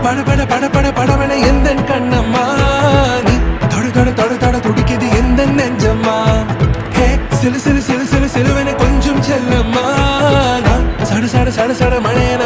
பட பட பட பட படவன எந்த கண்ணம்மா நீ தொட தொட தொட தொட துடிக்குது எந்த நெஞ்சம்மா ஹே சிலு சிலு சிலு சிலு சிலுவன கொஞ்சம் செல்லம்மா சட சட சட சட மழையன